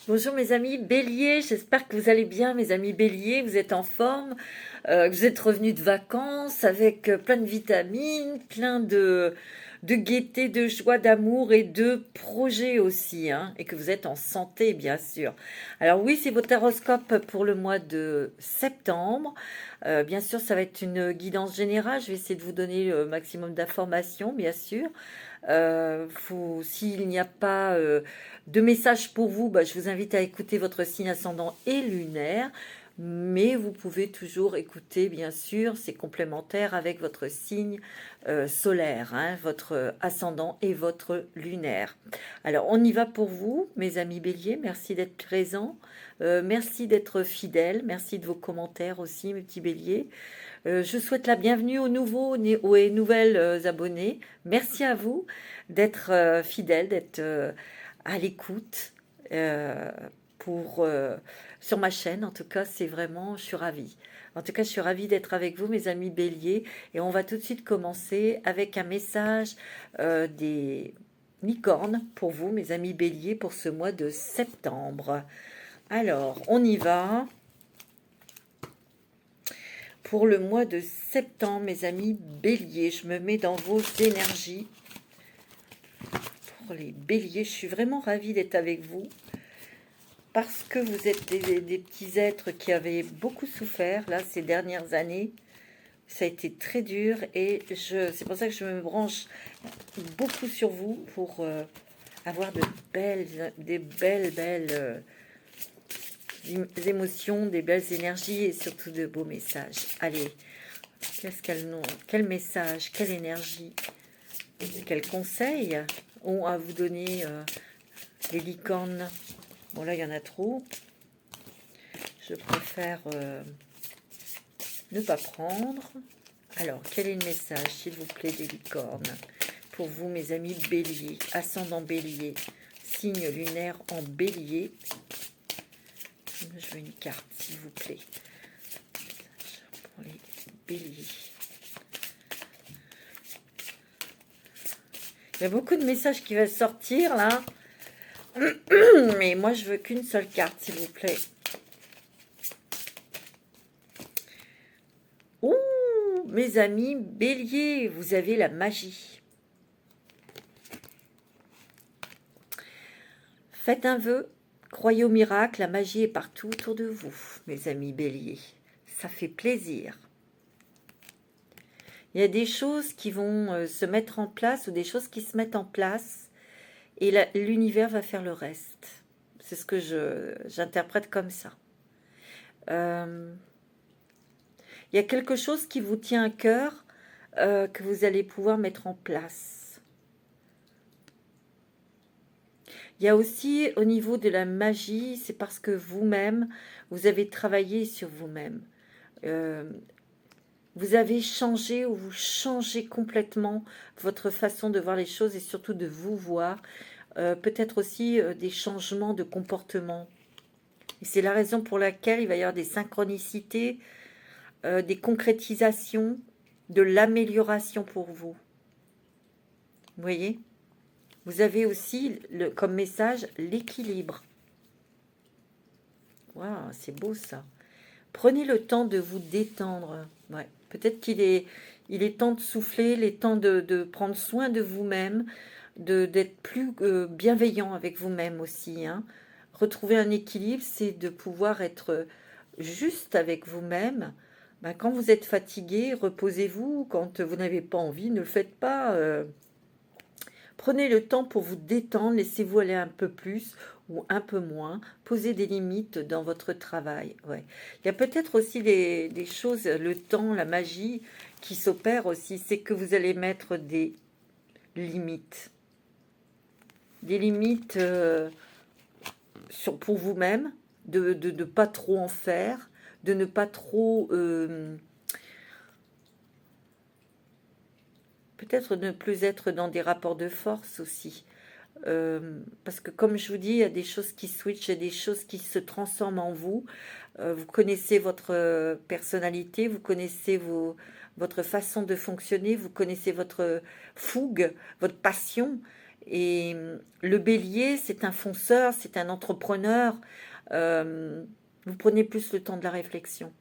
Bonjour mes amis Bélier, j'espère que vous allez bien mes amis Bélier, vous êtes en forme, que vous êtes revenus de vacances avec plein de vitamines, plein de gaieté, de joie, d'amour et de projets aussi, hein, et que vous êtes en santé bien sûr. Alors oui, c'est votre horoscope pour le mois de septembre. Bien sûr, ça va être une guidance générale, je vais essayer de vous donner le maximum d'informations bien sûr. S'il n'y a pas de message pour vous, bah, je vous invite à écouter votre signe ascendant et lunaire. Mais vous pouvez toujours écouter, bien sûr, c'est complémentaire avec votre signe solaire, hein, votre ascendant et votre lunaire. Alors, on y va pour vous, mes amis béliers. Merci d'être présents. Merci d'être fidèles. Merci de vos commentaires aussi, mes petits béliers. Je souhaite la bienvenue aux nouveaux et nouvelles abonnés. Merci à vous d'être fidèles, d'être à l'écoute euh, pour sur ma chaîne. En tout cas, c'est vraiment, je suis ravie. En tout cas, je suis ravie d'être avec vous, mes amis béliers. Et on va tout de suite commencer avec un message des licornes pour vous, mes amis béliers, pour ce mois de septembre. Alors, on y va. Pour le mois de septembre, mes amis béliers, je me mets dans vos énergies. Pour les béliers, je suis vraiment ravie d'être avec vous parce que vous êtes des petits êtres qui avaient beaucoup souffert là ces dernières années. Ça a été très dur et c'est pour ça que je me branche beaucoup sur vous pour avoir des belles émotions, des belles énergies et surtout de beaux messages. Allez, quel message, quelle énergie, quel conseil ont à vous donner les licornes. Bon là il y en a trop, je préfère ne pas prendre. Alors quel est le message s'il vous plaît des licornes pour vous mes amis bélier, ascendant bélier, signe lunaire en bélier? Je veux une carte s'il vous plaît pour les béliers. Il y a beaucoup de messages qui vont sortir là. Mais moi je veux qu'une seule carte s'il vous plaît. Ouh, mes amis béliers, vous avez la magie. Faites un vœu, croyez au miracle, la magie est partout autour de vous, mes amis béliers. Ça fait plaisir. Il y a des choses qui vont se mettre en place ou des choses qui se mettent en place et l'univers va faire le reste. C'est ce que j'interprète comme ça. Il y a quelque chose qui vous tient à cœur que vous allez pouvoir mettre en place. Il y a aussi au niveau de la magie, c'est parce que vous-même, vous avez travaillé sur vous-même. Vous avez changé ou vous changez complètement votre façon de voir les choses et surtout de vous voir. Peut-être aussi des changements de comportement. Et c'est la raison pour laquelle il va y avoir des synchronicités, des concrétisations, de l'amélioration pour vous. Vous voyez ? Vous avez aussi comme message l'équilibre. Waouh, c'est beau ça. Prenez le temps de vous détendre. Ouais. Peut-être qu'il est temps de souffler, il est temps de prendre soin de vous-même, d'être plus bienveillant avec vous-même aussi. Hein. Retrouver un équilibre, c'est de pouvoir être juste avec vous-même. Ben, quand vous êtes fatigué, reposez-vous. Quand vous n'avez pas envie, ne le faites pas. Prenez le temps pour vous détendre, laissez-vous aller un peu plus ou un peu moins, posez des limites dans votre travail. Ouais. Il y a peut-être aussi des choses, le temps, la magie qui s'opère aussi, c'est que vous allez mettre des limites. Des limites pour vous-même, de ne pas trop en faire, de ne pas trop... peut-être ne plus être dans des rapports de force aussi. Parce que comme je vous dis, il y a des choses qui switchent, il y a des choses qui se transforment en vous. Vous connaissez votre personnalité, vous connaissez votre façon de fonctionner, vous connaissez votre fougue, votre passion. Et le bélier, c'est un fonceur, c'est un entrepreneur. Euh, vous prenez plus le temps de la réflexion.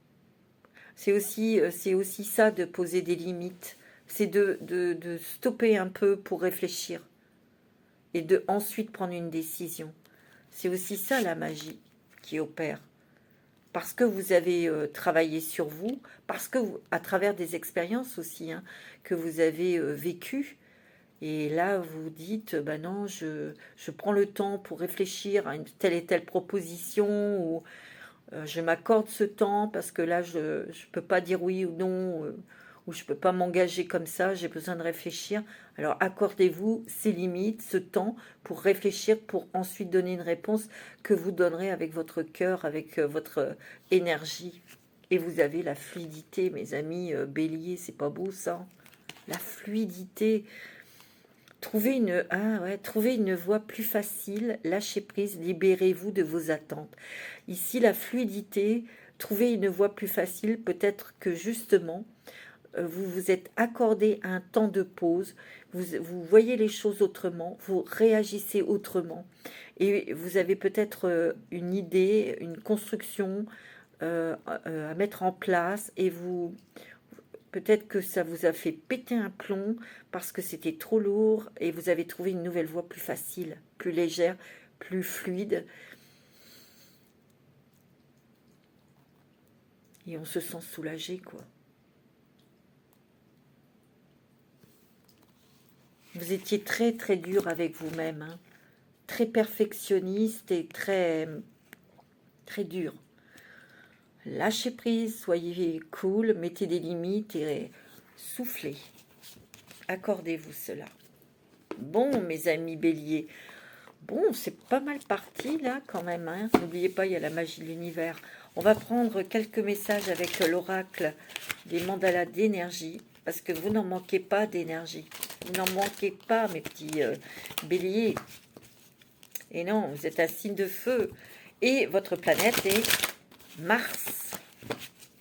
C'est aussi ça de poser des limites. C'est de stopper un peu pour réfléchir et de ensuite prendre une décision. C'est aussi ça la magie qui opère. Parce que vous avez travaillé sur vous, parce que à travers des expériences aussi que vous avez vécues, et là vous dites, bah non, je prends le temps pour réfléchir à une telle et telle proposition, ou je m'accorde ce temps parce que là je ne peux pas dire oui ou non, ou je ne peux pas m'engager comme ça, j'ai besoin de réfléchir. Alors accordez-vous ces limites, ce temps pour réfléchir, pour ensuite donner une réponse que vous donnerez avec votre cœur, avec votre énergie. Et vous avez la fluidité, mes amis béliers, c'est pas beau ça? La fluidité. Trouvez une voie plus facile, lâchez prise, libérez-vous de vos attentes. Ici, la fluidité, trouvez une voie plus facile, peut-être que justement, vous vous êtes accordé un temps de pause, vous voyez les choses autrement, vous réagissez autrement, et vous avez peut-être une idée, une construction à mettre en place, et vous peut-être que ça vous a fait péter un plomb parce que c'était trop lourd et vous avez trouvé une nouvelle voie plus facile, plus légère, plus fluide. Et on se sent soulagé, quoi. Vous étiez très très dur avec vous-même, très perfectionniste et très très dur. Lâchez prise, soyez cool, mettez des limites et soufflez. Accordez-vous cela. Bon, mes amis béliers, bon, c'est pas mal parti là quand même. N'oubliez pas, il y a la magie de l'univers. On va prendre quelques messages avec l'oracle des mandalas d'énergie, parce que vous n'en manquez pas d'énergie. Vous n'en manquez pas, mes petits béliers. Et non, vous êtes un signe de feu. Et votre planète est Mars.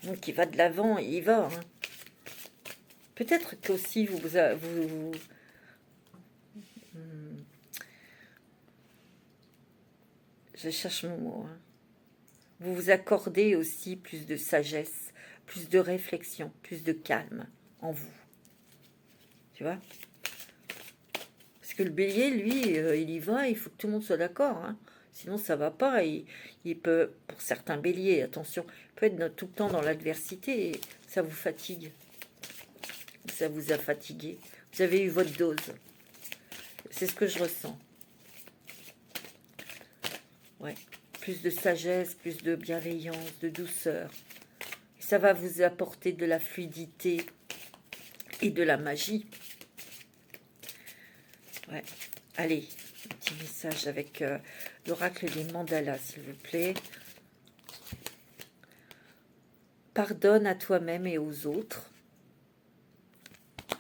Donc il va de l'avant, il y va. Peut-être qu'aussi je cherche mon mot. Vous vous accordez aussi plus de sagesse, plus de réflexion, plus de calme en vous. Tu vois? Parce que le bélier, lui, il y va, il faut que tout le monde soit d'accord. Sinon, ça va pas. Il peut, pour certains béliers, attention, il peut être tout le temps dans l'adversité et ça vous fatigue. Ça vous a fatigué. Vous avez eu votre dose. C'est ce que je ressens. Ouais. Plus de sagesse, plus de bienveillance, de douceur. Et ça va vous apporter de la fluidité et de la magie. Ouais. Allez, un petit message avec l'oracle des mandalas, s'il vous plaît. Pardonne à toi-même et aux autres.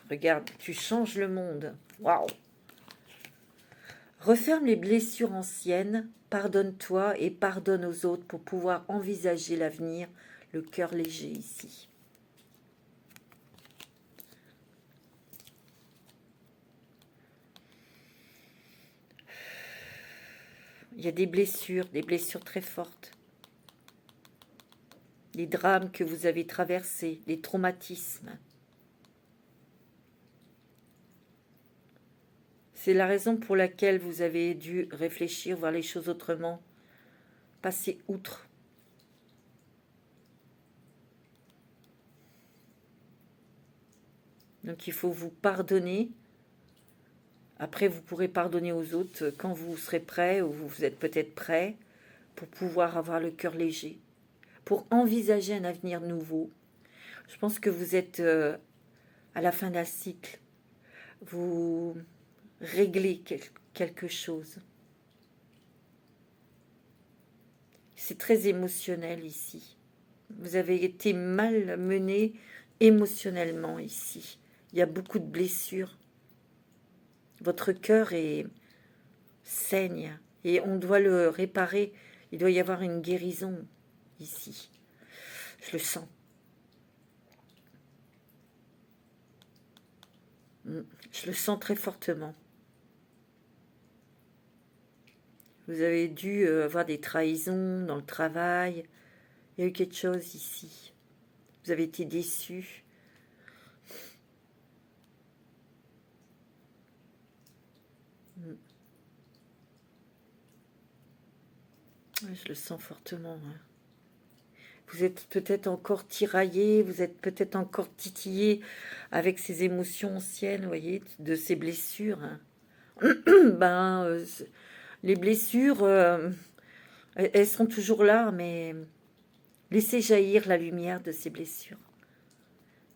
Regarde, tu changes le monde. Waouh! Referme les blessures anciennes, pardonne-toi et pardonne aux autres pour pouvoir envisager l'avenir, le cœur léger ici. Il y a des blessures très fortes. Les drames que vous avez traversés, les traumatismes. C'est la raison pour laquelle vous avez dû réfléchir, voir les choses autrement, passer outre. Donc il faut vous pardonner. Après, vous pourrez pardonner aux autres quand vous serez prêt, ou vous êtes peut-être prêt, pour pouvoir avoir le cœur léger, pour envisager un avenir nouveau. Je pense que vous êtes à la fin d'un cycle. Vous réglez quelque chose. C'est très émotionnel ici. Vous avez été mal mené émotionnellement ici. Il y a beaucoup de blessures. Votre cœur saigne et on doit le réparer. Il doit y avoir une guérison ici. Je le sens. Je le sens très fortement. Vous avez dû avoir des trahisons dans le travail. Il y a eu quelque chose ici. Vous avez été déçu. Ouais, je le sens fortement. Hein. Vous êtes peut-être encore tiraillé, vous êtes peut-être encore titillé avec ces émotions anciennes, vous voyez, de ces blessures. Hein. Ben, les blessures, elles seront toujours là, mais laissez jaillir la lumière de ces blessures.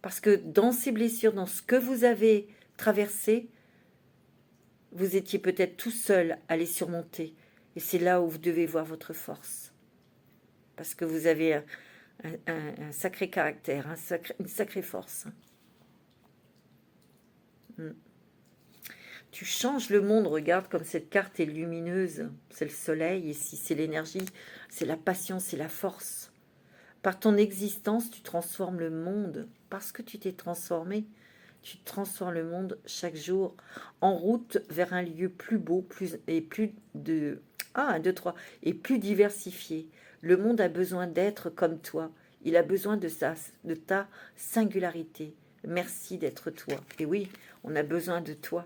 Parce que dans ces blessures, dans ce que vous avez traversé, vous étiez peut-être tout seul à les surmonter. Et c'est là où vous devez voir votre force. Parce que vous avez un sacré caractère, une sacrée force. Tu changes le monde, regarde comme cette carte est lumineuse. C'est le soleil, ici c'est l'énergie, c'est la passion, c'est la force. Par ton existence, tu transformes le monde. Parce que tu t'es transformé, tu transformes le monde chaque jour en route vers un lieu plus beau, plus plus diversifié. Le monde a besoin d'être comme toi. Il a besoin de ta singularité. Merci d'être toi. Et oui, on a besoin de toi.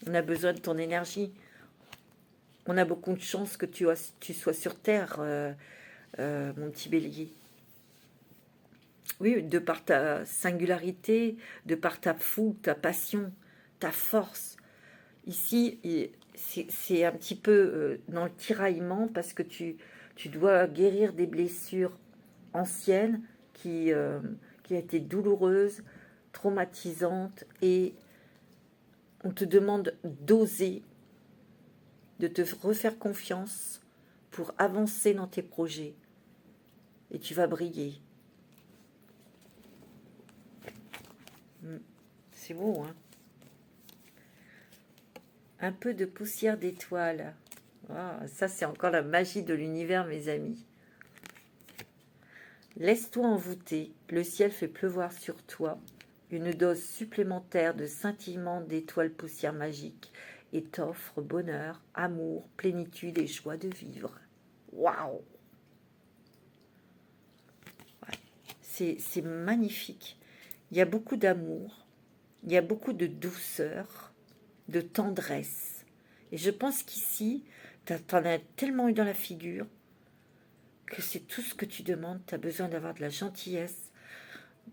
On a besoin de ton énergie. On a beaucoup de chance que tu sois sur Terre, mon petit bélier. Oui, de par ta singularité, de par ta fougue, ta passion, ta force. Ici, c'est un petit peu dans le tiraillement parce que tu dois guérir des blessures anciennes qui a été douloureuses, traumatisantes, et on te demande d'oser, de te refaire confiance pour avancer dans tes projets. Et tu vas briller. C'est beau, hein? Un peu de poussière d'étoiles. Ah, ça, c'est encore la magie de l'univers, mes amis. Laisse-toi envoûter. Le ciel fait pleuvoir sur toi une dose supplémentaire de scintillement d'étoiles poussière magiques et t'offre bonheur, amour, plénitude et joie de vivre. Waouh! Ouais. C'est magnifique. Il y a beaucoup d'amour, il y a beaucoup de douceur, de tendresse. Et je pense qu'ici, t'en as tellement eu dans la figure que c'est tout ce que tu demandes. Tu as besoin d'avoir de la gentillesse,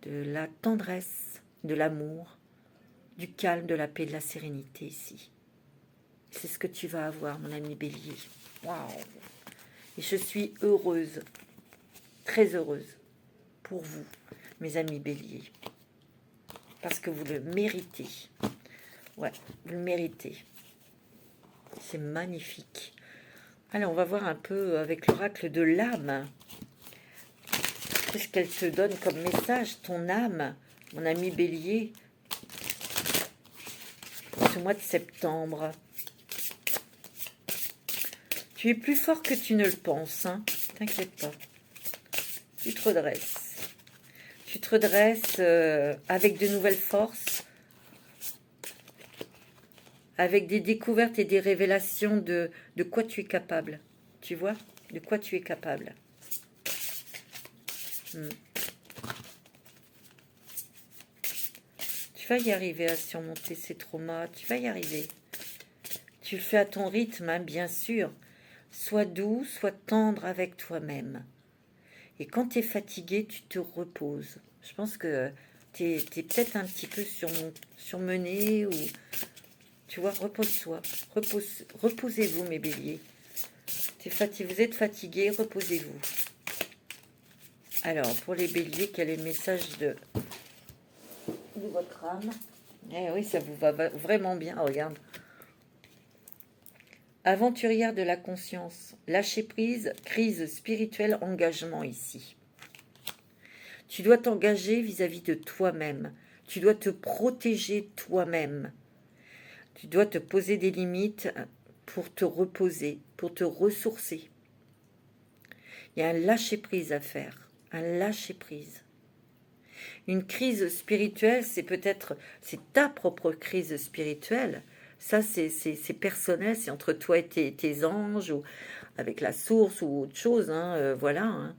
de la tendresse, de l'amour, du calme, de la paix, de la sérénité ici. C'est ce que tu vas avoir, mon ami Bélier. Waouh! Et je suis heureuse, très heureuse pour vous, mes amis Bélier. Parce que vous le méritez. Ouais, vous le méritez. C'est magnifique. Alors, on va voir un peu avec l'oracle de l'âme. Qu'est-ce qu'elle te donne comme message, ton âme, mon ami Bélier, ce mois de septembre. Tu es plus fort que tu ne le penses, hein. T'inquiète pas. Tu te redresses. Tu te redresses avec de nouvelles forces, avec des découvertes et des révélations de quoi tu es capable. Tu vois? De quoi tu es capable. Tu vas y arriver à surmonter ces traumas. Tu vas y arriver. Tu le fais à ton rythme, hein, bien sûr. Sois doux, sois tendre avec toi-même. Et quand tu es fatigué, tu te reposes. Je pense que tu es peut-être un petit peu surmené ou... Tu vois, repose-toi. Reposez-vous, mes béliers. Vous êtes fatigués, reposez-vous. Alors, pour les béliers, quel est le message de votre âme? Eh oui, ça vous va vraiment bien, regarde. Aventurière de la conscience, lâcher prise, crise spirituelle, engagement ici. Tu dois t'engager vis-à-vis de toi-même. Tu dois te protéger toi-même. Tu dois te poser des limites pour te reposer, pour te ressourcer. Il y a un lâcher-prise à faire, un lâcher-prise. Une crise spirituelle, c'est ta propre crise spirituelle, Ça, c'est personnel, c'est entre toi et tes anges, ou avec la source, ou autre chose, hein, voilà. Hein.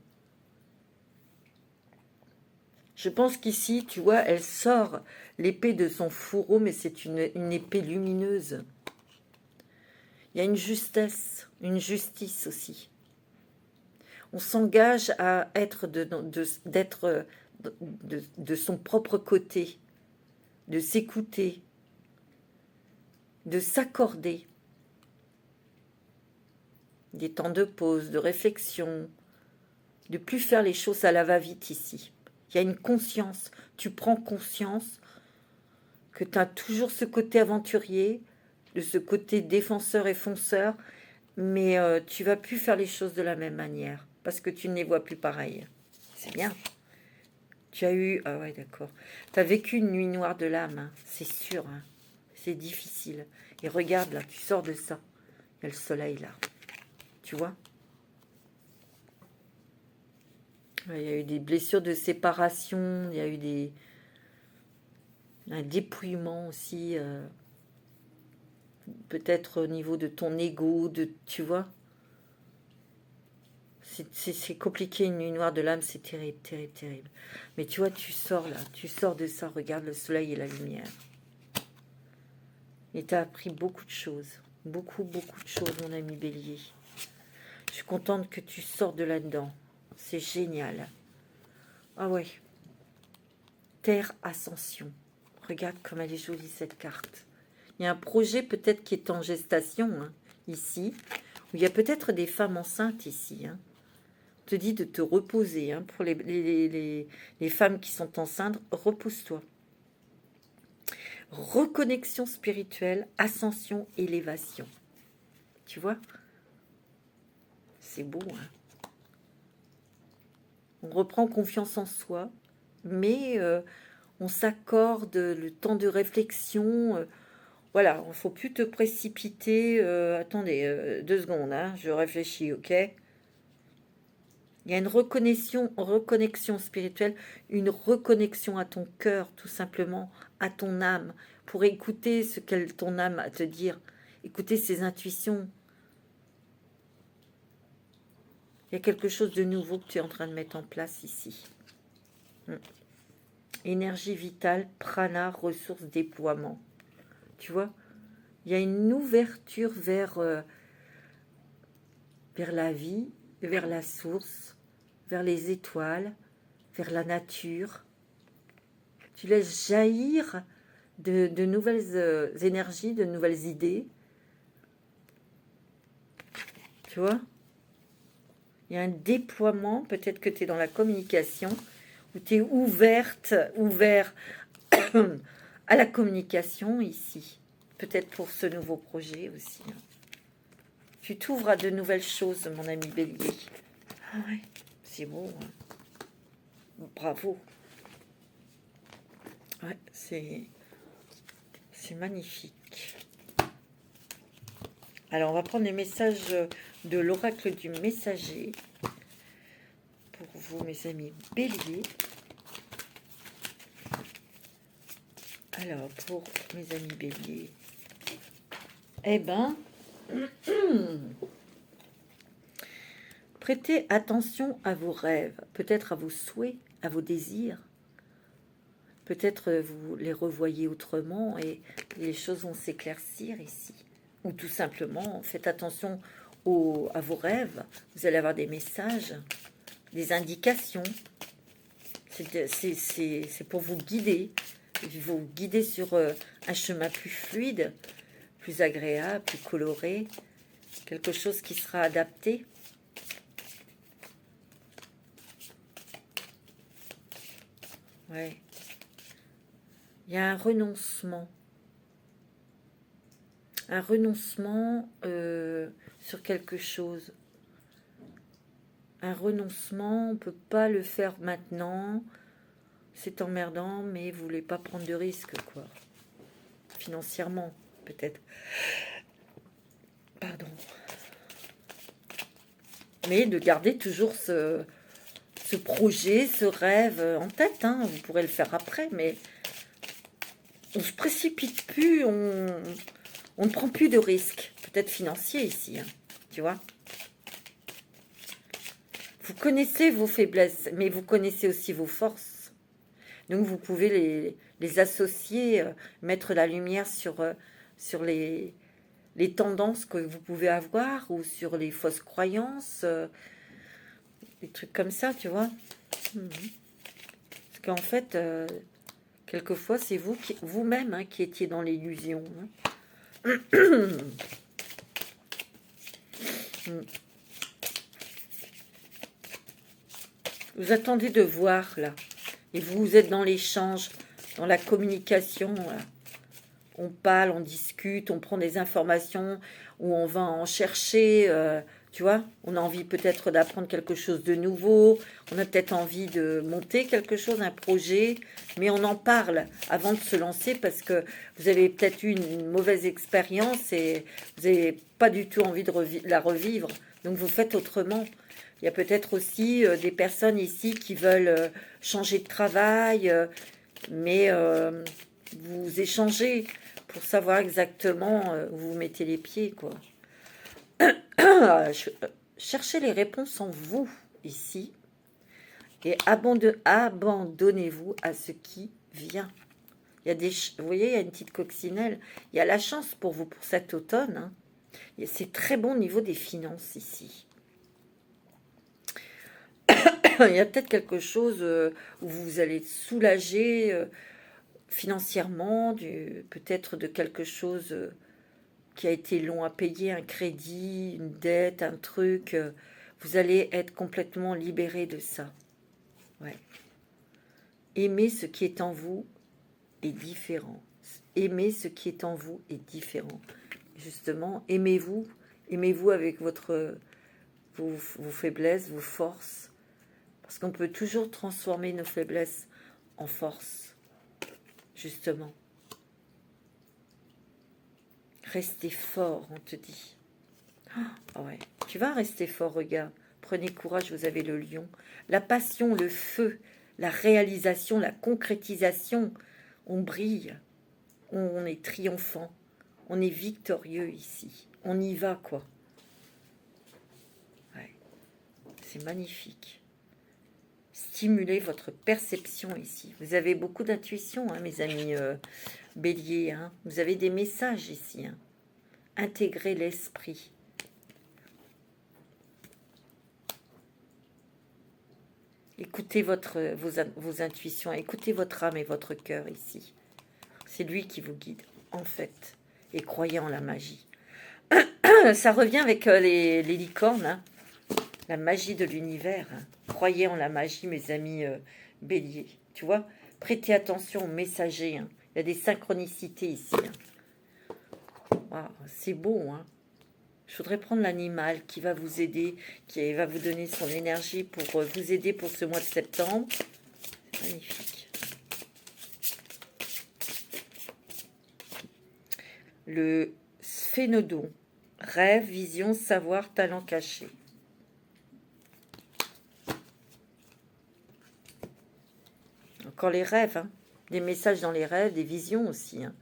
Je pense qu'ici, tu vois, elle sort l'épée de son fourreau, mais c'est une épée lumineuse. Il y a une justesse, une justice aussi. On s'engage à être d'être de son propre côté, de s'écouter, de s'accorder des temps de pause, de réflexion, de plus faire les choses à la va-vite ici. Il y a une conscience, tu prends conscience que tu as toujours ce côté aventurier, de ce côté défenseur et fonceur, mais tu vas plus faire les choses de la même manière, parce que tu ne les vois plus pareilles. C'est bien. Tu as eu... Ah ouais, d'accord. Tu as vécu une nuit noire de l'âme, hein, c'est sûr. Hein. C'est difficile. Et regarde, là, tu sors de ça. Il y a le soleil, là. Tu vois? Ouais, il y a eu des blessures de séparation, il y a eu un dépouillement aussi, peut-être au niveau de ton ego, tu vois? C'est compliqué, une nuit noire de l'âme, c'est terrible, terrible, terrible. Mais tu vois, tu sors là, tu sors de ça, regarde le soleil et la lumière. Et tu as appris beaucoup de choses, beaucoup, beaucoup de choses, mon ami Bélier. Je suis contente que tu sors de là-dedans. C'est génial. Ah ouais. Terre Ascension. Regarde comme elle est jolie, cette carte. Il y a un projet peut-être qui est en gestation, hein, ici. Où il y a peut-être des femmes enceintes ici, hein. Te dit de te reposer, hein, pour les femmes qui sont enceintes, repose-toi. Reconnexion spirituelle, ascension, élévation. Tu vois? C'est beau, hein. On reprend confiance en soi, mais on s'accorde le temps de réflexion. Voilà, il ne faut plus te précipiter. Attendez, 2 secondes, hein, je réfléchis, ok? Il y a une reconnexion spirituelle, une reconnexion à ton cœur, tout simplement, à ton âme, pour écouter ce qu'elle ton âme a à te dire, écouter ses intuitions. Il y a quelque chose de nouveau que tu es en train de mettre en place ici. Énergie vitale, prana, ressources, déploiement. Tu vois, il y a une ouverture vers la vie, vers la source, vers les étoiles, vers la nature. Tu laisses jaillir de nouvelles énergies, de nouvelles idées. Tu vois? Il y a un déploiement, peut-être que tu es dans la communication, où tu es ouvert à la communication ici. Peut-être pour ce nouveau projet aussi. Tu t'ouvres à de nouvelles choses, mon ami Bélier. Ah ouais, c'est beau. Hein. Bravo. Ouais, c'est magnifique. Alors, on va prendre les messages de l'oracle du messager. Pour vous, mes amis Bélier. Alors, pour mes amis Bélier. Eh ben... Prêtez attention à vos rêves, peut-être à vos souhaits, à vos désirs. Peut-être vous les revoyez autrement et les choses vont s'éclaircir ici. Ou tout simplement, faites attention à vos rêves. Vous allez avoir des messages, des indications. C'est pour vous guider sur un chemin plus fluide, plus agréable, plus coloré, quelque chose qui sera adapté. Ouais. Il y a un renoncement. Un renoncement sur quelque chose. Un renoncement, on ne peut pas le faire maintenant. C'est emmerdant, mais vous ne voulez pas prendre de risques, quoi. Financièrement, peut-être. Pardon. Mais de garder toujours ce projet, ce rêve en tête. Hein. Vous pourrez le faire après, mais on se précipite plus, on On ne prend plus de risques, peut-être financiers ici, hein, tu vois. Vous connaissez vos faiblesses, mais vous connaissez aussi vos forces. Donc vous pouvez les associer, mettre la lumière sur les tendances que vous pouvez avoir ou sur les fausses croyances, des trucs comme ça, tu vois. Parce qu'en fait, quelquefois, c'est vous-même hein, qui étiez dans l'illusion. Hein. Vous attendez de voir, là. Et vous êtes dans l'échange, dans la communication. Là. On parle, on discute, on prend des informations, ou on va en chercher, tu vois. On a envie peut-être d'apprendre quelque chose de nouveau. On a peut-être envie de monter quelque chose, un projet. Mais on en parle avant de se lancer parce que vous avez peut-être eu une mauvaise expérience et vous n'avez pas du tout envie de la revivre. Donc vous faites autrement. Il y a peut-être aussi des personnes ici qui veulent changer de travail, mais vous échangez pour savoir exactement où vous mettez les pieds, quoi. Cherchez les réponses en vous, ici, et abandonnez-vous à ce qui vient. Il y a vous voyez, il y a une petite coccinelle. Il y a la chance pour vous pour cet automne. Hein. C'est très bon au niveau des finances, ici. Il y a peut-être quelque chose où vous allez être soulagé financièrement, peut-être de quelque chose qui a été long à payer, un crédit, une dette, un truc. Vous allez être complètement libéré de ça. Ouais. Aimer ce qui est en vous est différent. Aimer ce qui est en vous est différent. Justement, aimez-vous avec vos faiblesses, vos forces. Parce qu'on peut toujours transformer nos faiblesses en force, justement. Restez fort, on te dit. Oh ouais, tu vas rester fort, regarde. Prenez courage, vous avez le lion. La passion, le feu, la réalisation, la concrétisation. On brille, on est triomphant, on est victorieux ici. On y va, quoi. Ouais, c'est magnifique. Stimulez votre perception ici. Vous avez beaucoup d'intuition, hein, mes amis béliers. Hein. Vous avez des messages ici. Hein. Intégrez l'esprit. Écoutez vos intuitions. Écoutez votre âme et votre cœur ici. C'est lui qui vous guide, en fait. Et croyez en la magie. Ça revient avec les licornes, hein. La magie de l'univers. Hein. Croyez en la magie, mes amis béliers. Tu vois, prêtez attention aux messagers. Hein. Il y a des synchronicités ici. Hein. Wow, c'est beau. Hein. Je voudrais prendre l'animal qui va vous aider, qui va vous donner son énergie pour vous aider pour ce mois de septembre. C'est magnifique. Le sphénodon. Rêve, vision, savoir, talent caché. Encore les rêves, hein. Des messages dans les rêves, des visions aussi. Hein.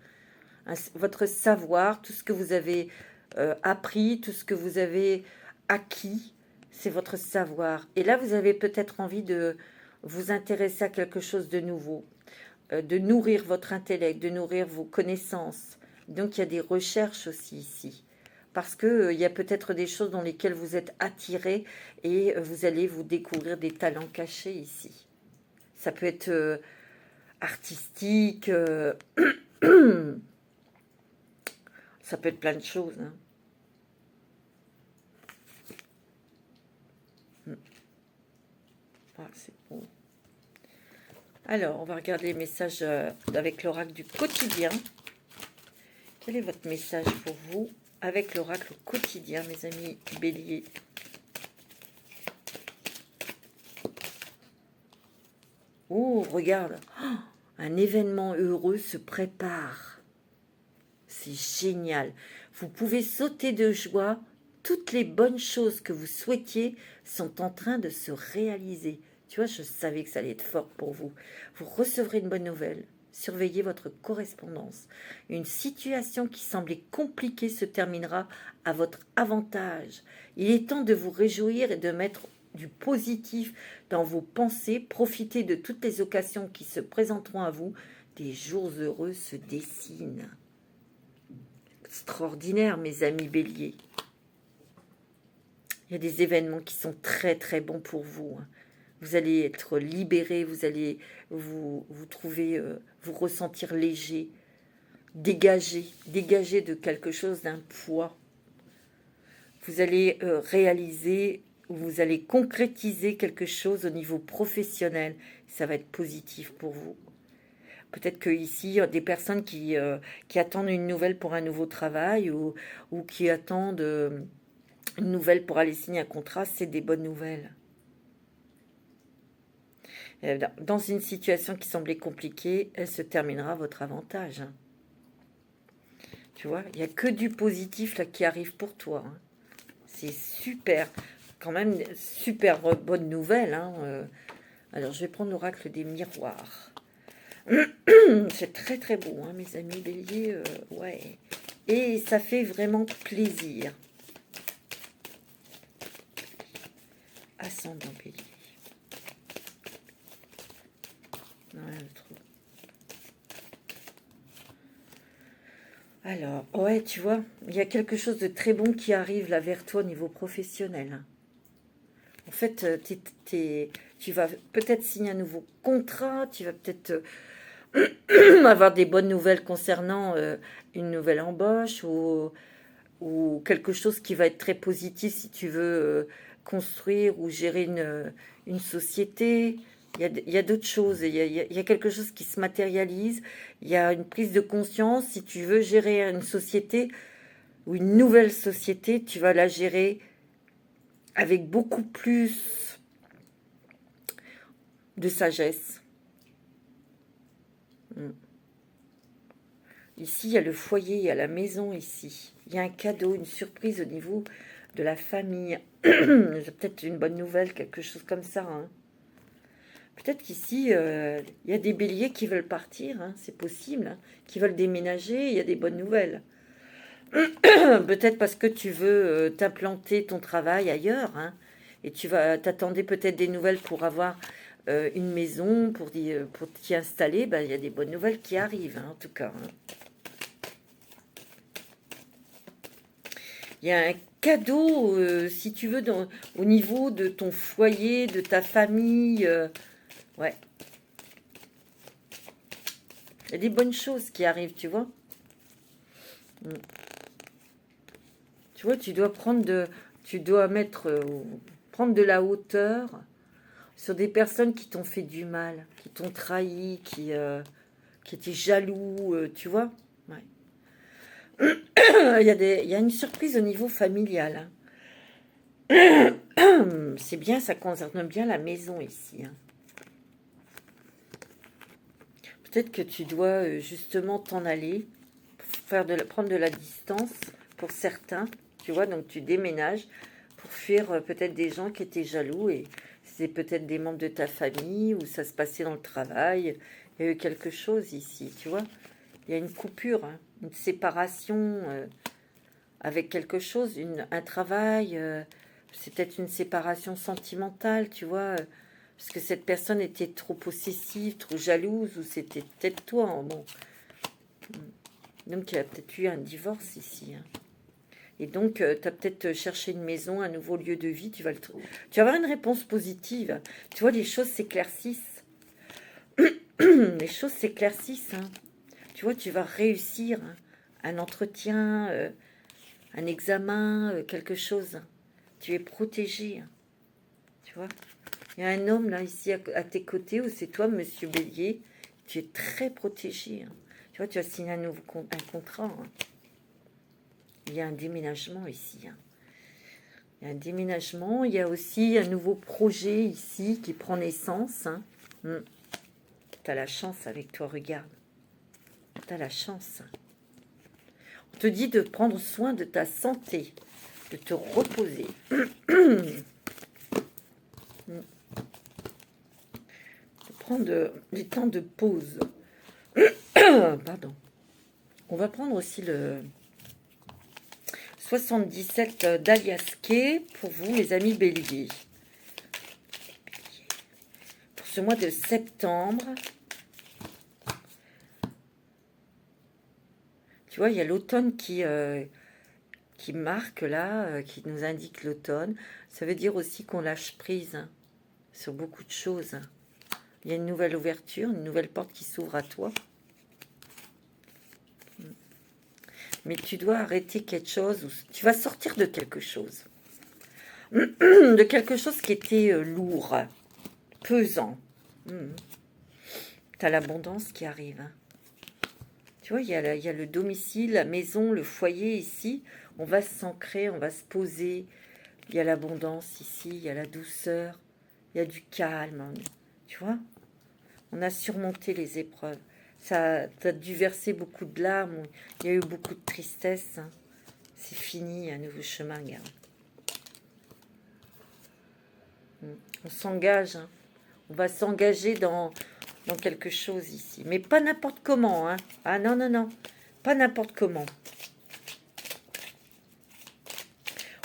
Votre savoir, tout ce que vous avez appris, tout ce que vous avez acquis, c'est votre savoir. Et là, vous avez peut-être envie de vous intéresser à quelque chose de nouveau, de nourrir votre intellect, de nourrir vos connaissances. Donc, il y a des recherches aussi ici. Parce qu'il y a peut-être des choses dans lesquelles vous êtes attiré et vous allez vous découvrir des talents cachés ici. Ça peut être artistique, ça peut être plein de choses. Hein. Ah, c'est beau. Alors, on va regarder les messages avec l'oracle du quotidien. Quel est votre message pour vous avec l'oracle quotidien, mes amis béliers? Oh, regarde, oh, un événement heureux se prépare. C'est génial. Vous pouvez sauter de joie. Toutes les bonnes choses que vous souhaitiez sont en train de se réaliser. Tu vois, je savais que ça allait être fort pour vous. Vous recevrez une bonne nouvelle. surveillez votre correspondance. Une situation qui semblait compliquée se terminera à votre avantage. Il est temps de vous réjouir et de mettre du positif dans vos pensées. Profitez de toutes les occasions qui se présenteront à vous. Des jours heureux se dessinent. Extraordinaire, mes amis béliers. Il y a des événements qui sont très très bons pour vous. Vous allez être libérés, vous allez vous trouver, vous ressentir léger, dégagé de quelque chose, d'un poids. Vous allez réaliser, vous allez concrétiser quelque chose au niveau professionnel. Ça va être positif pour vous. Peut-être qu'ici, il y a des personnes qui attendent une nouvelle pour un nouveau travail ou qui attendent une nouvelle pour aller signer un contrat. C'est des bonnes nouvelles. Dans une situation qui semblait compliquée, elle se terminera à votre avantage. Tu vois, il n'y a que du positif là qui arrive pour toi. C'est super, quand même, super bonne nouvelle. Alors, je vais prendre l'oracle des miroirs. C'est très très beau, mes amis béliers. Ouais. Et ça fait vraiment plaisir. Ascendant bélier. Alors, ouais, tu vois, il y a quelque chose de très bon qui arrive là vers toi au niveau professionnel. En fait, tu vas peut-être signer un nouveau contrat, tu vas peut-être avoir des bonnes nouvelles concernant une nouvelle embauche ou quelque chose qui va être très positif si tu veux construire ou gérer une société. Il y a d'autres choses, il y a quelque chose qui se matérialise, il y a une prise de conscience. Si tu veux gérer une société ou une nouvelle société, tu vas la gérer avec beaucoup plus de sagesse. Ici, il y a le foyer, il y a la maison ici. Il y a un cadeau, une surprise au niveau de la famille. Peut-être une bonne nouvelle, quelque chose comme ça. Peut-être qu'ici, il y a des béliers qui veulent partir, c'est possible, qui veulent déménager, il y a des bonnes nouvelles. Peut-être parce que tu veux t'implanter ton travail ailleurs, et tu vas t'attendre peut-être des nouvelles pour avoir une maison, pour t'y installer. Il y a des bonnes nouvelles qui arrivent, en tout cas. Il y a un cadeau, si tu veux, au niveau de ton foyer, de ta famille. Ouais. Il y a des bonnes choses qui arrivent, tu vois. Tu vois, tu dois prendre prendre de la hauteur sur des personnes qui t'ont fait du mal, qui t'ont trahi, qui étaient jaloux, tu vois. Ouais. Il y a une surprise au niveau familial. C'est bien, ça concerne bien la maison ici. Peut-être que tu dois justement t'en aller, prendre de la distance pour certains, tu vois, donc tu déménages pour fuir peut-être des gens qui étaient jaloux et c'est peut-être des membres de ta famille ou ça se passait dans le travail. Il y a eu quelque chose ici, tu vois. Il y a une coupure, une séparation avec quelque chose, un travail, c'est peut-être une séparation sentimentale, tu vois, parce que cette personne était trop possessive, trop jalouse, ou c'était peut-être toi. Bon. Donc, il y a peut-être eu un divorce ici. Et donc, tu as peut-être cherché une maison, un nouveau lieu de vie. Tu vas avoir une réponse positive. Tu vois, les choses s'éclaircissent. Les choses s'éclaircissent. Tu vois, tu vas réussir un entretien, un examen, quelque chose. Tu es protégé. Tu vois. Il y a un homme là, ici, à tes côtés, où c'est toi, monsieur Bélier. Tu es très protégé. Tu vois, tu as signé un contrat. Il y a un déménagement ici. Il y a un déménagement. Il y a aussi un nouveau projet ici qui prend naissance. Tu as la chance avec toi, regarde. Tu as la chance. On te dit de prendre soin de ta santé, de te reposer. De prendre des temps de pause. Pardon. On va prendre aussi le 77 d'Aliasqué pour vous, les amis béliers. Pour ce mois de septembre, tu vois, il y a l'automne qui marque là, qui nous indique l'automne. Ça veut dire aussi qu'on lâche prise hein, sur beaucoup de choses. Il y a une nouvelle ouverture, une nouvelle porte qui s'ouvre à toi. Mais tu dois arrêter quelque chose, ou tu vas sortir de quelque chose. De quelque chose qui était lourd, pesant. Tu as l'abondance qui arrive. Hein. Tu vois, il y a le domicile, la maison, le foyer ici. On va s'ancrer, on va se poser. Il y a l'abondance ici, il y a la douceur, il y a du calme. Tu vois, on a surmonté les épreuves. Ça a dû verser beaucoup de larmes. Il y a eu beaucoup de tristesse. Hein. C'est fini, un nouveau chemin, gars. On s'engage. Hein. On va s'engager dans quelque chose ici. Mais pas n'importe comment. Hein. Ah non, non, non. Pas n'importe comment.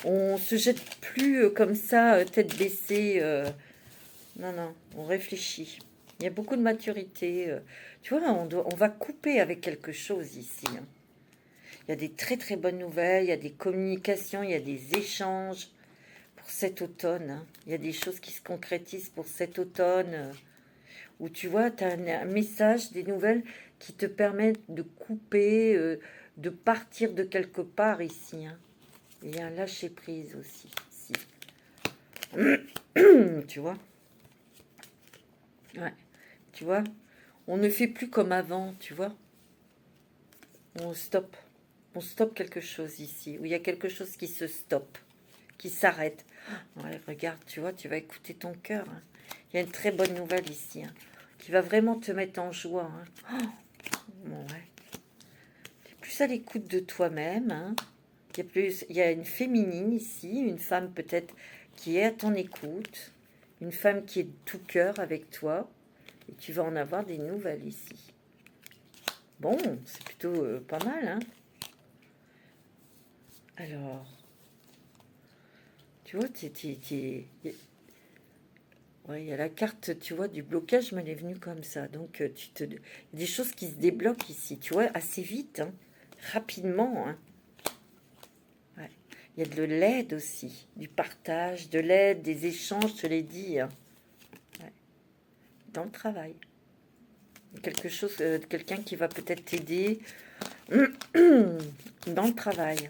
On se jette plus comme ça, tête baissée. Non, non. On réfléchit. Il y a beaucoup de maturité. Tu vois, on va couper avec quelque chose ici. Hein. Il y a des très très bonnes nouvelles. Il y a des communications. Il y a des échanges pour cet automne. Hein. Il y a des choses qui se concrétisent pour cet automne. Où tu vois, tu as un message, des nouvelles qui te permettent de couper, de partir de quelque part ici. Hein. Il y a un lâcher-prise aussi, ici. Tu vois? Ouais. Tu vois? On ne fait plus comme avant, tu vois? On stoppe. On stoppe quelque chose ici, où il y a quelque chose qui se stoppe, qui s'arrête. Ouais, regarde, tu vois, tu vas écouter ton cœur. Hein. Il y a une très bonne nouvelle ici, hein, qui va vraiment te mettre en joie. Hein. Oh, bon, ouais. Tu es plus à l'écoute de toi-même. Hein. Il y a une féminine ici, une femme peut-être qui est à ton écoute, une femme qui est de tout cœur avec toi, et tu vas en avoir des nouvelles ici. Bon, c'est plutôt pas mal, hein. Alors, tu vois, ouais, il y a la carte, tu vois, du blocage, mais elle est venue comme ça. Donc, il y a des choses qui se débloquent ici, tu vois, assez vite, hein, rapidement, hein. Il y a de l'aide aussi, du partage, de l'aide, des échanges, je te l'ai dit. Hein. Ouais. Dans le travail. Quelque chose, quelqu'un qui va peut-être t'aider dans le travail.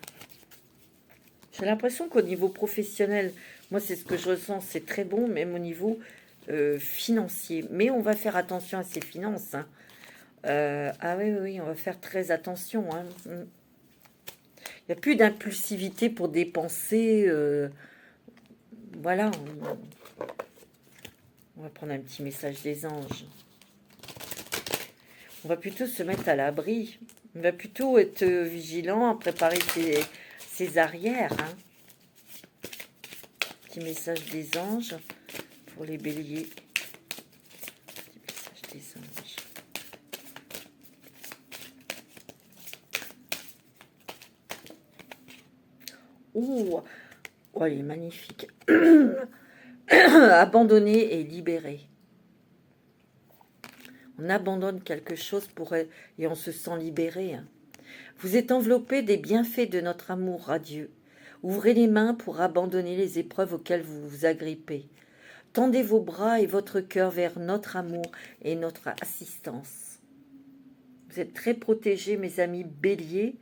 J'ai l'impression qu'au niveau professionnel, moi c'est ce que je ressens, c'est très bon, même au niveau financier. Mais on va faire attention à ses finances. Hein. Ah oui, oui, oui, on va faire très attention. Hein. Il n'y a plus d'impulsivité pour dépenser. Voilà. On va prendre un petit message des anges. On va plutôt se mettre à l'abri. On va plutôt être vigilant, préparer ses arrières. Hein. Petit message des anges pour les béliers. Petit message des anges. Oh, oh, elle est magnifique. Abandonner et libérer. On abandonne quelque chose et on se sent libéré. Hein. Vous êtes enveloppé des bienfaits de notre amour radieux. Ouvrez les mains pour abandonner les épreuves auxquelles vous vous agrippez. Tendez vos bras et votre cœur vers notre amour et notre assistance. Vous êtes très protégés, mes amis béliers.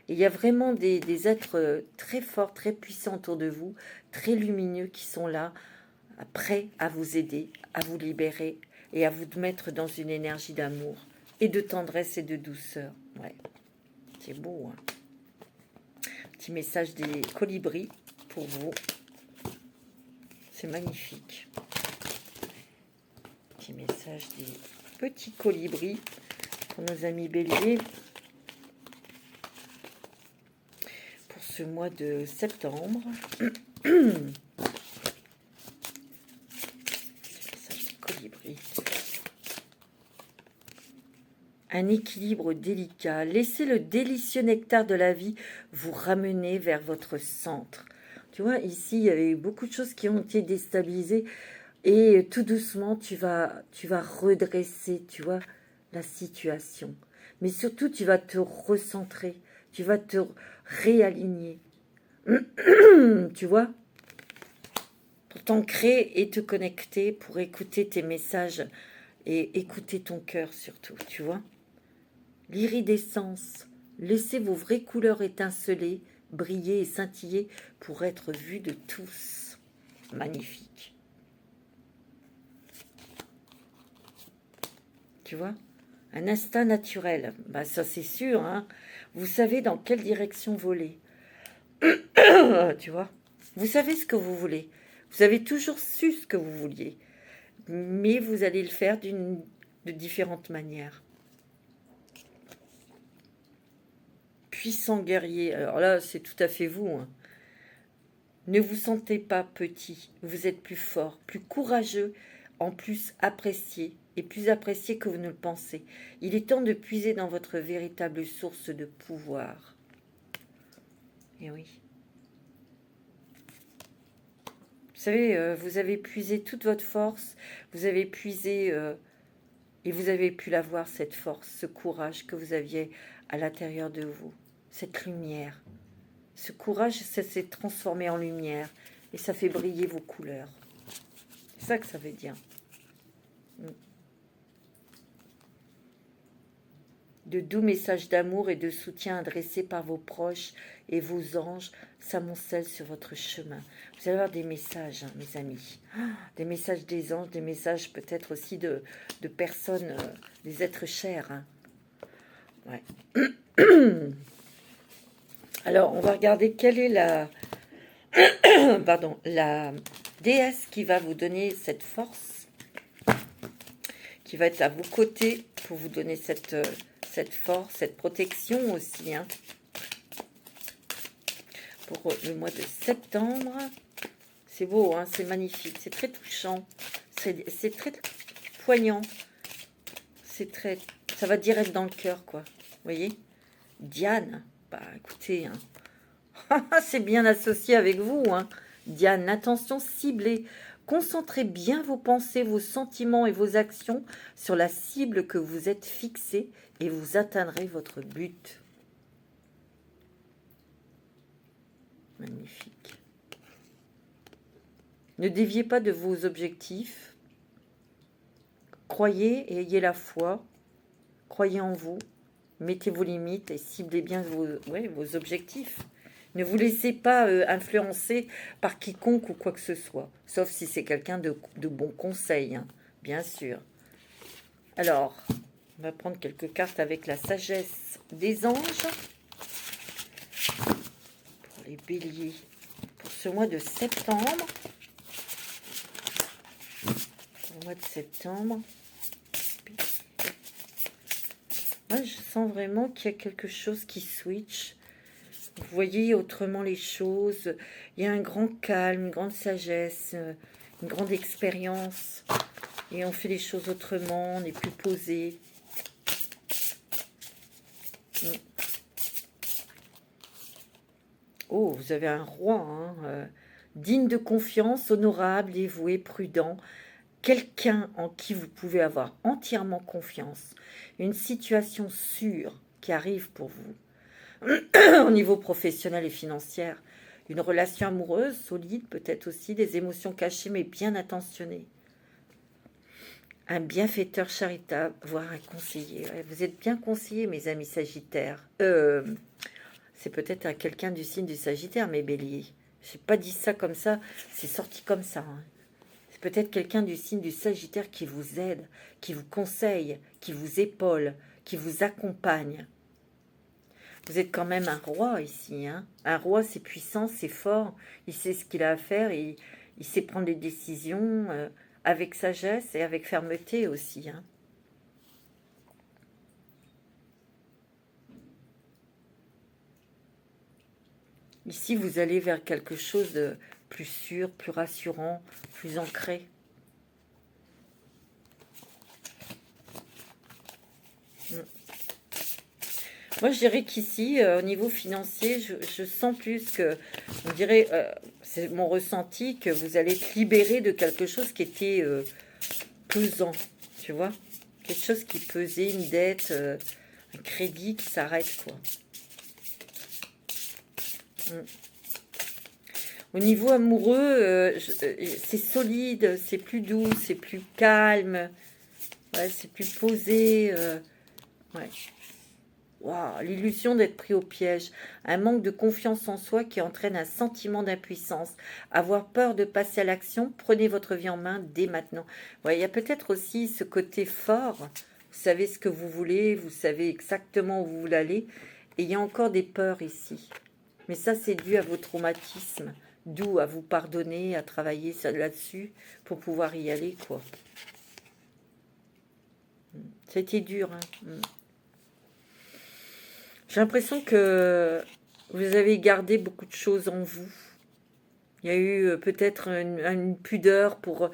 Et il y a vraiment des êtres très forts, très puissants autour de vous, très lumineux qui sont là, prêts à vous aider, à vous libérer et à vous mettre dans une énergie d'amour et de tendresse et de douceur. Ouais, c'est beau. Hein. Petit message des colibris pour vous. C'est magnifique. Petit message des petits colibris pour nos amis béliers. Pour ce mois de septembre. un équilibre délicat. Laissez le délicieux nectar de la vie vous ramener vers votre centre. Tu vois, ici, il y avait beaucoup de choses qui ont été déstabilisées. Et tout doucement, tu vas redresser, tu vois, la situation. Mais surtout, tu vas te recentrer. Tu vas te réaligner. Tu vois, pour t'ancrer et te connecter, pour écouter tes messages et écouter ton cœur surtout, tu vois. L'iridescence, laissez vos vraies couleurs étinceler, briller et scintiller pour être vues de tous. Magnifique. Tu vois, un instinct naturel, bah ça c'est sûr, hein. Vous savez dans quelle direction voler. Tu vois, vous savez ce que vous voulez. Vous avez toujours su ce que vous vouliez, mais vous allez le faire de différentes manières. Puissant guerrier, alors là c'est tout à fait vous, hein. Ne vous sentez pas petit, vous êtes plus fort, plus courageux, en plus apprécié, et plus apprécié que vous ne le pensez. Il est temps de puiser dans votre véritable source de pouvoir. Et oui. Vous savez, vous avez puisé toute votre force, vous avez puisé, et vous avez pu la voir, cette force, ce courage que vous aviez à l'intérieur de vous, cette lumière. Ce courage, ça s'est transformé en lumière, et ça fait briller vos couleurs. C'est ça que ça veut dire. De doux messages d'amour et de soutien adressés par vos proches et vos anges s'amoncellent sur votre chemin. Vous allez avoir des messages, hein, mes amis. Des messages des anges, des messages peut-être aussi de personnes, des êtres chers. Hein. Ouais. Alors, on va regarder quelle est la, pardon, la déesse qui va vous donner cette force, qui va être à vos côtés pour vous donner cette force, cette protection aussi, hein, pour le mois de septembre. C'est beau, hein, c'est magnifique, c'est très touchant, c'est très poignant, c'est très, ça va direct dans le cœur, quoi. Vous voyez, Diane, bah écoutez, hein, c'est bien associé avec vous, hein. Diane, l'attention ciblée. Concentrez bien vos pensées, vos sentiments et vos actions sur la cible que vous êtes fixée et vous atteindrez votre but. Magnifique. Ne déviez pas de vos objectifs. Croyez et ayez la foi. Croyez en vous. Mettez vos limites et ciblez bien vos objectifs. Ne vous laissez pas influencer par quiconque ou quoi que ce soit. Sauf si c'est quelqu'un de bon conseil, hein, bien sûr. Alors, on va prendre quelques cartes avec la sagesse des anges. Pour les béliers. Pour ce mois de septembre. Pour le mois de septembre. Moi, je sens vraiment qu'il y a quelque chose qui switch. Vous voyez autrement les choses. Il y a un grand calme, une grande sagesse, une grande expérience. Et on fait les choses autrement, on est plus posé. Oh, vous avez un roi, hein, digne de confiance, honorable, dévoué, prudent. Quelqu'un en qui vous pouvez avoir entièrement confiance. Une situation sûre qui arrive pour vous. Au niveau professionnel et financier, une relation amoureuse solide, peut-être aussi des émotions cachées mais bien intentionnées. Un bienfaiteur charitable, voire un conseiller. Ouais, vous êtes bien conseillé, mes amis sagittaires. C'est peut-être quelqu'un du signe du Sagittaire, mes béliers. Je n'ai pas dit ça comme ça, c'est sorti comme ça. Hein. C'est peut-être quelqu'un du signe du Sagittaire qui vous aide, qui vous conseille, qui vous épaule, qui vous accompagne. Vous êtes quand même un roi ici. Hein. Un roi, c'est puissant, c'est fort. Il sait ce qu'il a à faire. Il sait prendre des décisions avec sagesse et avec fermeté aussi. Hein. Ici, vous allez vers quelque chose de plus sûr, plus rassurant, plus ancré. Moi, je dirais qu'ici, au niveau financier, je sens plus que, on dirait, c'est mon ressenti, que vous allez être libéré de quelque chose qui était pesant, tu vois? Quelque chose qui pesait, une dette, un crédit qui s'arrête, quoi. Mm. Au niveau amoureux, c'est solide, c'est plus doux, c'est plus calme, ouais, c'est plus posé. Ouais. Waouh, l'illusion d'être pris au piège, un manque de confiance en soi qui entraîne un sentiment d'impuissance, avoir peur de passer à l'action, prenez votre vie en main dès maintenant. Ouais, il y a peut-être aussi ce côté fort, vous savez ce que vous voulez, vous savez exactement où vous voulez aller, et il y a encore des peurs ici. Mais ça, c'est dû à vos traumatismes, d'où à vous pardonner, à travailler là-dessus pour pouvoir y aller, quoi. C'était dur, hein. J'ai l'impression que vous avez gardé beaucoup de choses en vous. Il y a eu peut-être une pudeur pour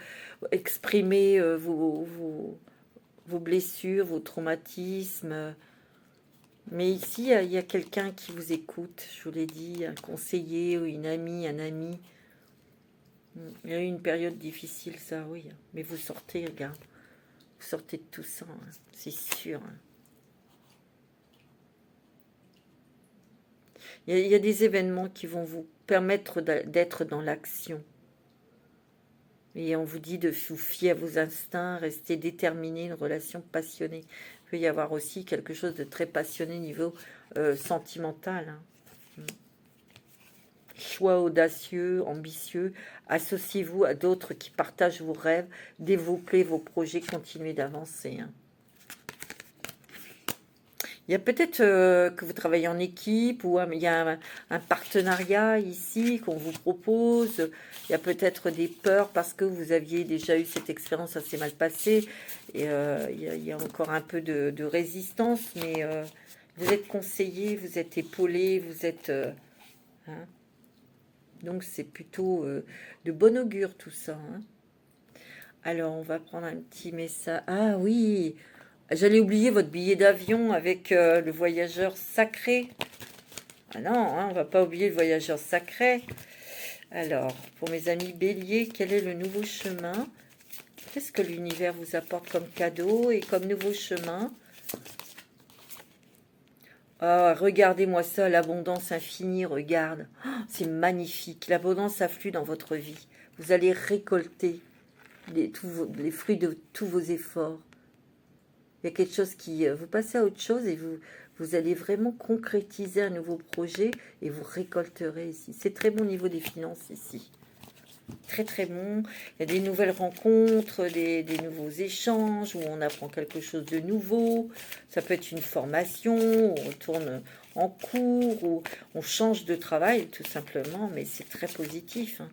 exprimer vos blessures, vos traumatismes. Mais ici, il y a quelqu'un qui vous écoute, je vous l'ai dit, un conseiller ou une amie, un ami. Il y a eu une période difficile, ça, oui. Mais vous sortez, regarde. Vous sortez de tout ça, hein, c'est sûr. Hein. Il y a des événements qui vont vous permettre d'être dans l'action. Et on vous dit de vous fier à vos instincts, rester déterminé, une relation passionnée. Il peut y avoir aussi quelque chose de très passionné au niveau sentimental. Hein. Choix audacieux, ambitieux. Associez-vous à d'autres qui partagent vos rêves. Développez vos projets, continuez d'avancer. Hein. Il y a peut-être que vous travaillez en équipe ou il y a un partenariat ici qu'on vous propose. Il y a peut-être des peurs parce que vous aviez déjà eu cette expérience assez mal passée. Et il y a encore un peu de résistance, mais vous êtes conseillé, vous êtes épaulé, vous êtes... hein. Donc c'est plutôt de bon augure tout ça. Hein. Alors on va prendre un petit message. Ah oui, j'allais oublier votre billet d'avion avec le voyageur sacré. Ah non, hein, on va pas oublier le voyageur sacré. Alors, pour mes amis béliers, quel est le nouveau chemin? Qu'est-ce que l'univers vous apporte comme cadeau et comme nouveau chemin? Ah, regardez-moi ça, l'abondance infinie, regarde. Oh, c'est magnifique, l'abondance afflue dans votre vie. Vous allez récolter les fruits de tous vos efforts. Il y a quelque chose qui... vous passez à autre chose et vous allez vraiment concrétiser un nouveau projet et vous récolterez ici. C'est très bon au niveau des finances ici. Très très bon. Il y a des nouvelles rencontres, des nouveaux échanges où on apprend quelque chose de nouveau. Ça peut être une formation, où on tourne en cours, ou on change de travail tout simplement, mais c'est très positif. Hein.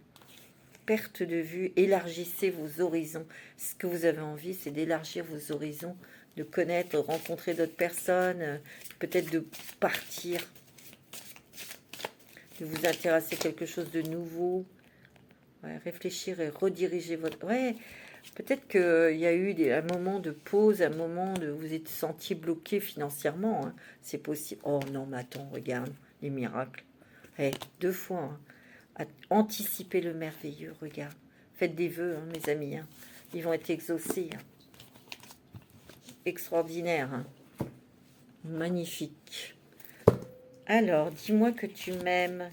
Perte de vue, élargissez vos horizons. Ce que vous avez envie, c'est d'élargir vos horizons, de connaître, de rencontrer d'autres personnes, peut-être de partir, de vous intéresser à quelque chose de nouveau. Ouais, réfléchir et rediriger votre... Ouais, peut-être qu'il y a eu un moment de pause, un moment de vous êtes senti bloqué financièrement. Hein. C'est possible. Oh non, mais attends, regarde, les miracles. Hey, 2 fois. Hein. Anticipez le merveilleux, regarde. Faites des vœux, hein, mes amis. Hein. Ils vont être exaucés. Hein. Extraordinaire. Hein. Magnifique. Alors, dis-moi que tu m'aimes.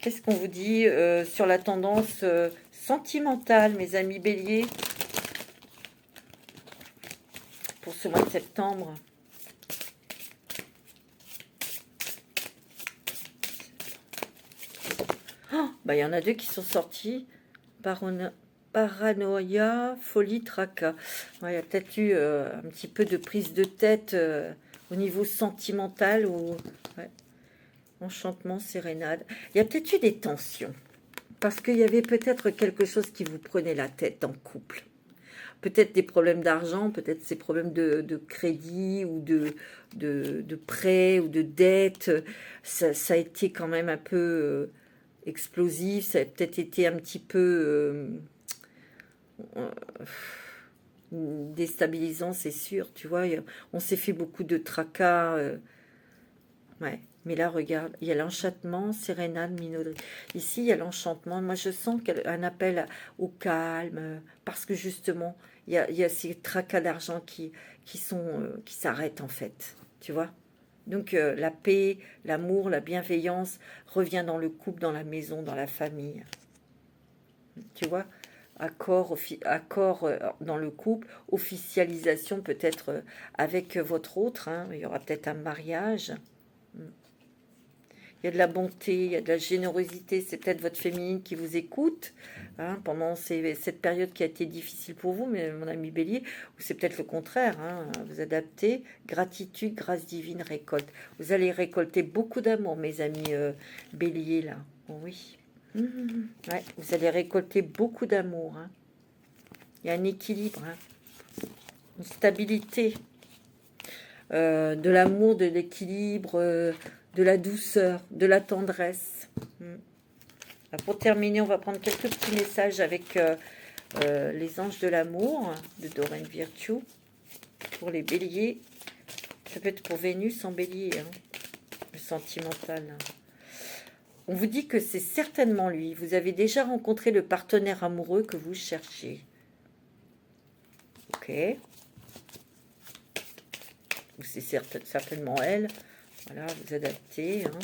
Qu'est-ce qu'on vous dit sur la tendance sentimentale, mes amis béliers, pour ce mois de septembre? Oh, bah, y en a deux qui sont sortis. Paranoïa, folie, tracas. Ouais, il y a peut-être eu un petit peu de prise de tête au niveau sentimental. Ou, ouais. Enchantement, sérénade. Il y a peut-être eu des tensions. Parce qu'il y avait peut-être quelque chose qui vous prenait la tête en couple. Peut-être des problèmes d'argent, peut-être ces problèmes de crédit ou de prêt ou de dette. Ça a été quand même un peu explosif. Ça a peut-être été un petit peu... déstabilisant, c'est sûr. Tu vois, on s'est fait beaucoup de tracas. Ouais. Mais là, regarde, il y a l'enchantement, sérénade, minauderie. Ici, il y a l'enchantement. Moi, je sens un appel au calme, parce que justement, il y a ces tracas d'argent qui s'arrêtent en fait. Tu vois? Donc, la paix, l'amour, la bienveillance revient dans le couple, dans la maison, dans la famille. Tu vois? Accord dans le couple, officialisation peut-être avec votre autre. Hein. Il y aura peut-être un mariage. Il y a de la bonté, il y a de la générosité. C'est peut-être votre féminine qui vous écoute hein, pendant cette période qui a été difficile pour vous, mais mon ami Bélier, ou c'est peut-être le contraire. Hein, vous adaptez, gratitude, grâce divine, récolte. Vous allez récolter beaucoup d'amour, mes amis Bélier, là. Oui. Ouais, vous allez récolter beaucoup d'amour. Hein. Il y a un équilibre, hein, une stabilité, de l'amour, de l'équilibre, de la douceur, de la tendresse. Pour terminer, on va prendre quelques petits messages avec les anges de l'amour de Doreen Virtue pour les béliers. Ça peut être pour Vénus en bélier, hein, le sentimental. On vous dit que c'est certainement lui. Vous avez déjà rencontré le partenaire amoureux que vous cherchez. Ok. Ou c'est certainement elle. Voilà, vous adaptez. Hein.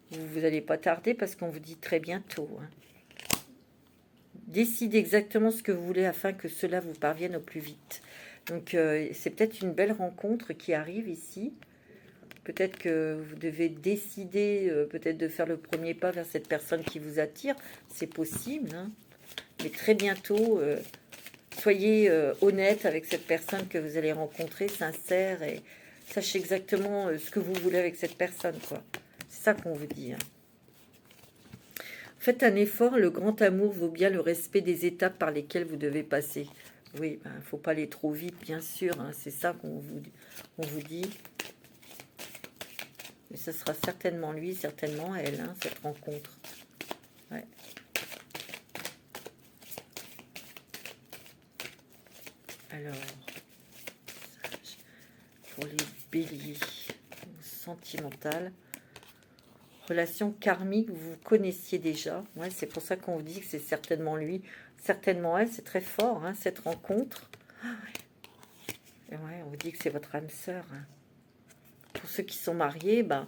Vous n'allez pas tarder parce qu'on vous dit très bientôt. Hein. Décidez exactement ce que vous voulez afin que cela vous parvienne au plus vite. Donc, c'est peut-être une belle rencontre qui arrive ici. Peut-être que vous devez décider peut-être de faire le premier pas vers cette personne qui vous attire. C'est possible. Hein. Mais très bientôt, soyez honnête avec cette personne que vous allez rencontrer, sincère, et sachez exactement ce que vous voulez avec cette personne, quoi. C'est ça qu'on vous dit. Hein. Faites un effort, le grand amour vaut bien le respect des étapes par lesquelles vous devez passer. Oui, il ne faut pas aller trop vite, bien sûr, hein, c'est ça qu'on vous dit. Mais ce sera certainement lui, certainement elle, hein, cette rencontre. Ouais. Alors, pour les béliers, sentimental, relation karmique, vous connaissiez déjà. Ouais, c'est pour ça qu'on vous dit que c'est certainement lui, certainement elle. C'est très fort, hein, cette rencontre. Et ouais, on vous dit que c'est votre âme sœur. Hein. Pour ceux qui sont mariés, ben,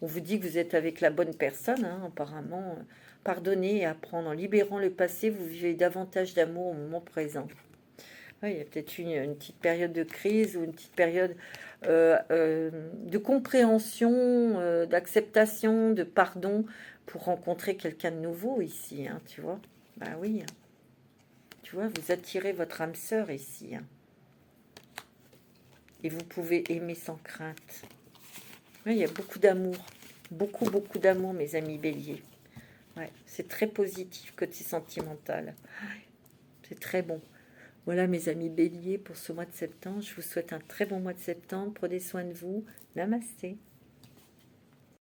on vous dit que vous êtes avec la bonne personne. Hein, apparemment, pardonnez et apprendre. En libérant le passé, vous vivez davantage d'amour au moment présent. Ouais, il y a peut-être une petite période de crise ou une petite période de compréhension, d'acceptation, de pardon pour rencontrer quelqu'un de nouveau ici, hein, tu vois. Bah oui, hein. Tu vois, vous attirez votre âme sœur ici. Hein. Et vous pouvez aimer sans crainte. Ouais, il y a beaucoup d'amour, beaucoup, beaucoup d'amour, mes amis béliers. Ouais, c'est très positif côté sentimental. C'est très bon. Voilà mes amis béliers pour ce mois de septembre. Je vous souhaite un très bon mois de septembre. Prenez soin de vous. Namasté.